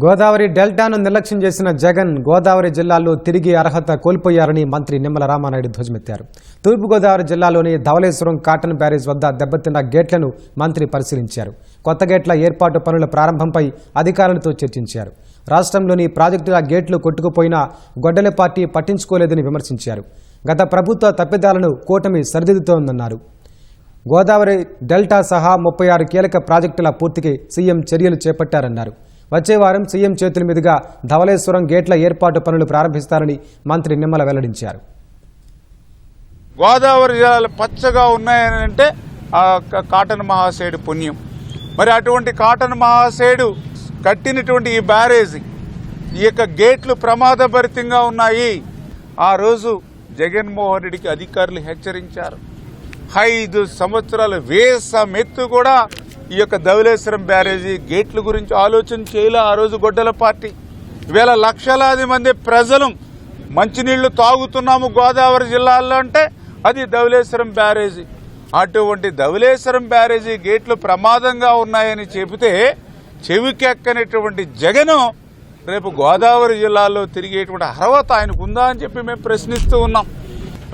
గోదావరి డెల్టాను నిర్లక్ష్యం చేసిన జగన్ గోదావరి జిల్లాలో తిరిగి అర్హత కోల్పోయారని మంత్రి నిమ్మల రామానాయుడు ధ్వజమెత్తారు. తూర్పుగోదావరి జిల్లాలోని ధవళేశ్వరం కాటన్ బ్యారేజ్ వద్ద దెబ్బతిన్న గేట్లను మంత్రి పరిశీలించారు. కొత్త గేట్ల ఏర్పాటు పనుల ప్రారంభంపై అధికారులతో చర్చించారు. రాష్ట్రంలోని ప్రాజెక్టుల గేట్లు కొట్టుకుపోయినా గొడ్డలి పార్టీ పట్టించుకోలేదని విమర్శించారు. గత ప్రభుత్వ తప్పిదాలను కూటమి సరిదిద్దుతోందన్నారు. గోదావరి డెల్టా సహా 36 కీలక ప్రాజెక్టుల పూర్తికి సీఎం చర్యలు చేపట్టారన్నారు. వచ్చే వారం సీఎం చేతుల మీదుగా ధవళేశ్వరం గేట్ల ఏర్పాటు పనులు ప్రారంభిస్తారని మంత్రి నిమ్మల వెల్లడించారు. గోదావరి జిల్లాలు పచ్చగా ఉన్నాయని అంటే కాటన్ మహాసేడు పుణ్యం. మరి అటువంటి కాటన్ మహాసేడు కట్టినటువంటి ఈ బ్యారేజీ ఈ యొక్క గేట్లు ప్రమాదభరితంగా ఉన్నాయి. ఆ రోజు జగన్మోహన్ రెడ్డికి అధికారులు హెచ్చరించారు. 5 సంవత్సరాల వేసమెత్తు కూడా ఈ యొక్క ధవళేశ్వరం బ్యారేజీ గేట్ల గురించి ఆలోచన చేయలే ఆ రోజు గొడ్డల పార్టీ. ఈవేళ లక్షలాది మంది ప్రజలు మంచినీళ్లు తాగుతున్నాము గోదావరి జిల్లాలో అంటే అది ధవళేశ్వరం బ్యారేజీ. అటువంటి ధవళేశ్వరం బ్యారేజీ గేట్లు ప్రమాదంగా ఉన్నాయని చెబితే చెవికెక్కనటువంటి జగను రేపు గోదావరి జిల్లాలో తిరిగేటువంటి అర్హత ఆయనకు ఉందా అని చెప్పి మేము ప్రశ్నిస్తూ ఉన్నాం.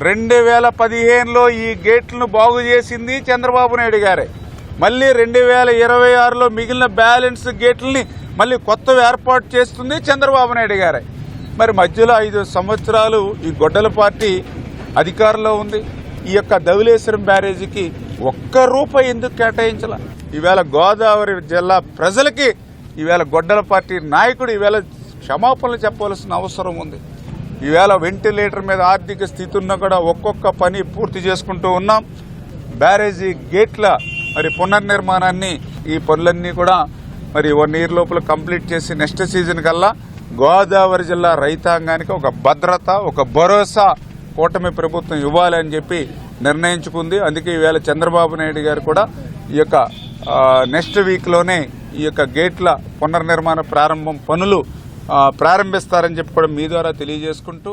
2015లో ఈ గేట్లను బాగు చేసింది చంద్రబాబు నాయుడు గారే. మళ్ళీ 2026లో మిగిలిన బ్యాలెన్స్ గేట్లని మళ్ళీ కొత్తవి ఏర్పాటు చేస్తుంది చంద్రబాబు నాయుడు గారే. మరి మధ్యలో 5 సంవత్సరాలు ఈ గొడ్డల పార్టీ అధికారంలో ఉంది. ఈ యొక్క ధవళేశ్వరం బ్యారేజీకి ₹1 ఎందుకు కేటాయించాల? ఈవేళ గోదావరి జిల్లా ప్రజలకి ఈవేళ గొడ్డల పార్టీ నాయకుడు ఈవేళ క్షమాపణలు చెప్పవలసిన అవసరం ఉంది. ఈవేళ వెంటిలేటర్ మీద ఆర్థిక స్థితి ఉన్నా కూడా ఒక్కొక్క పని పూర్తి చేసుకుంటూ ఉన్నాం. బ్యారేజీ గేట్ల మరి పునర్నిర్మాణాన్ని ఈ పనులన్నీ కూడా మరి 1 ఇయర్ లోపల కంప్లీట్ చేసి నెక్స్ట్ సీజన్ కల్లా గోదావరి జిల్లా రైతాంగానికి ఒక భద్రత, ఒక భరోసా కూటమి ప్రభుత్వం ఇవ్వాలని చెప్పి నిర్ణయించుకుంది. అందుకే ఈవేళ చంద్రబాబు నాయుడు గారు కూడా ఈ యొక్క నెక్స్ట్ వీక్లోనే ఈ యొక్క గేట్ల పునర్నిర్మాణ ప్రారంభం పనులు ప్రారంభిస్తారని చెప్పి కూడా మీ ద్వారా తెలియజేసుకుంటూ